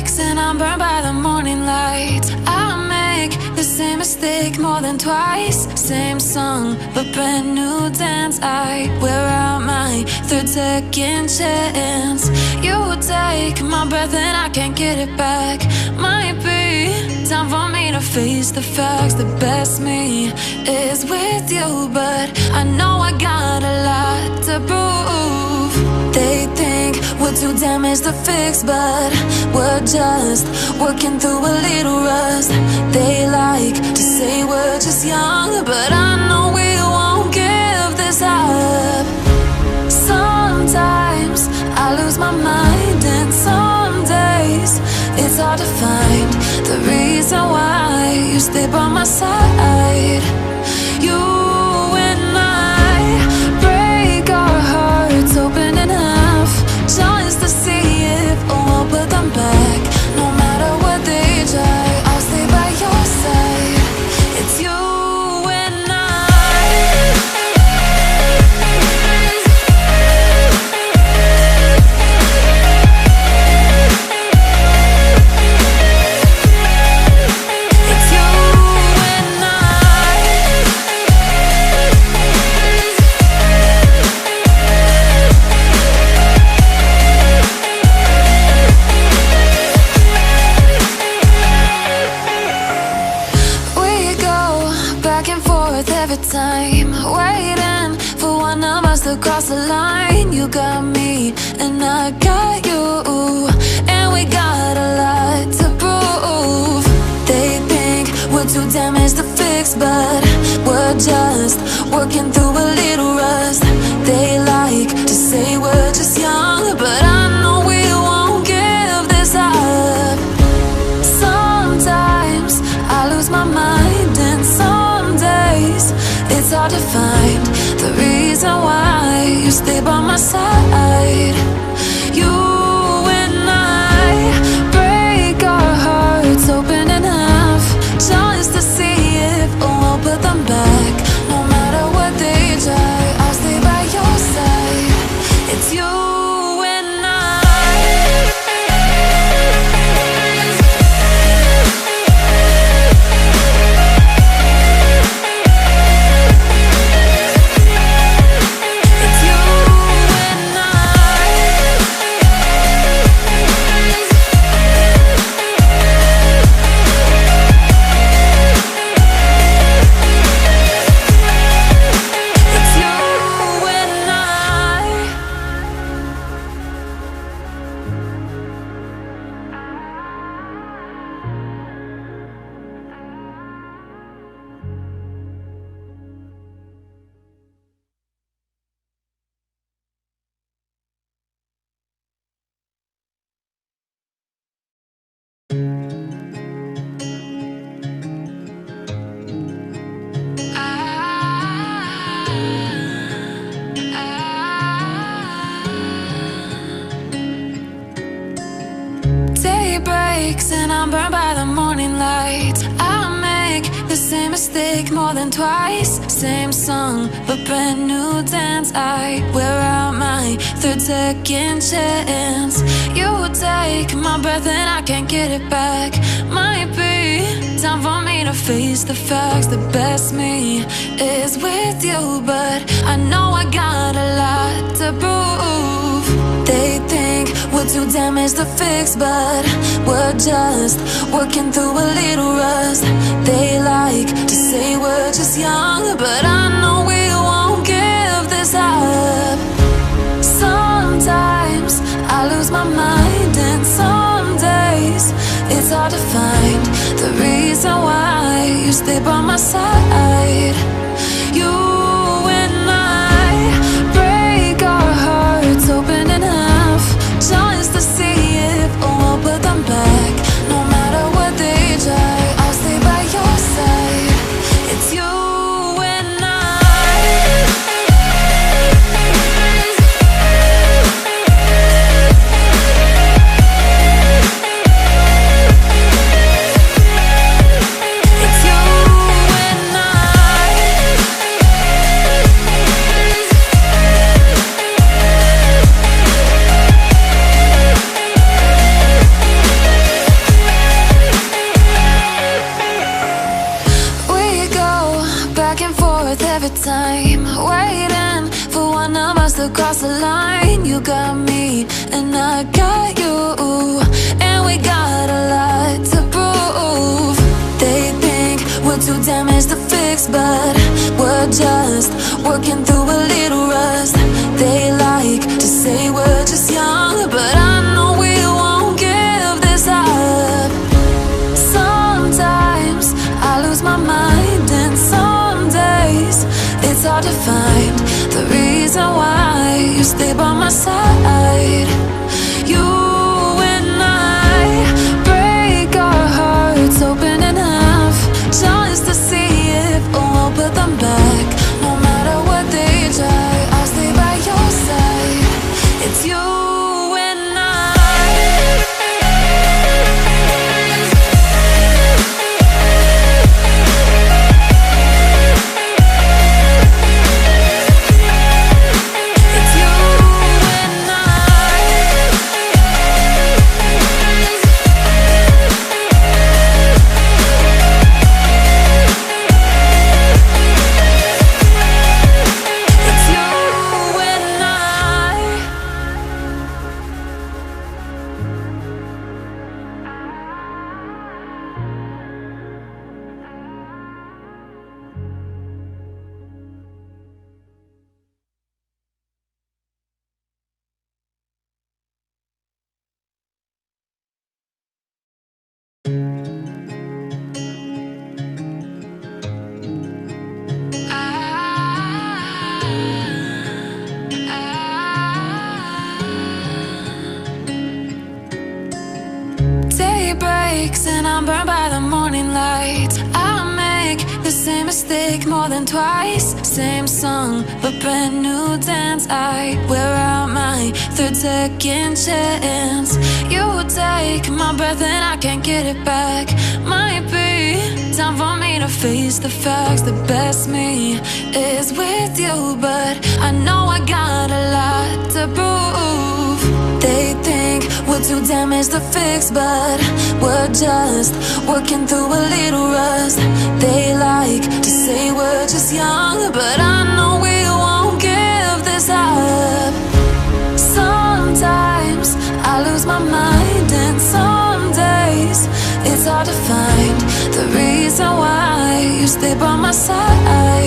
breaks and I'm burned by the morning light. I make the same mistake more than twice. Same song, but brand new dance. I wear out my third second chance. You take my breath and I can't get it back. Might be time for me to face the facts. The best me is with you, but I know I got a lot to prove. They think we're too damaged to fix, but we're just working through a little rust. They like to say we're just young, but I know we won't give this up. Sometimes I lose my mind, and some days it's hard to find the reason why you stay by my side. You and I break our hearts open in half, just to see if we'll put them back. No matter what they try, I'll stay by your side. It's you and I. It's you and I. We go back and forth every time, waiting for one of us to cross the line. You got me and I got you, and we got a lot to prove. They think we're too damaged to fix, but we're just working through a little rust. They like to say we're just young, but I know we won't give this up. Sometimes I lose my mind, and some days it's hard to find the reason why you stay by my side. You and I break our hearts open in half, just to see if we'll put them back. No matter what they try, I'll stay by your side. It's you and I. It's you and I. It's you and I. Day breaks and I'm burned by the morning light. I make the same mistake more than twice. Same song, but brand new dance. I wear out my third second chance. You take my breath and I can't get it back. Might be time for me to face the facts. The best me is with you, but I know I got a lot to prove. They think we're too damaged to fix, but we're just working through a little rust. They like to say we're just young, but I know we won't give this up. Sometimes I lose my mind, and some days it's hard to find the reason why you stay by my side. You and I break our hearts open in half, just to see if we'll put them back. No matter what they try, I'll stay by your side. It's you and I. It's you and I. stay by my side. You and I break our hearts open enough just to see if we'll put them back. No matter what they try, I'll stay by your side. It's you and and I'm burned by the morning light. I make the same mistake more than twice. Same song, but brand new dance. I wear out my third second chance. You take my breath and I can't get it back. Might be time for me to face the facts. The best me is with you, but I know I got a lot to prove. They think we're too damaged to fix, but we're just working through a little rust. They like to say we're just young, but I know we won't give this up. Sometimes I lose my mind, and some days it's hard to find the reason why you stay by my side.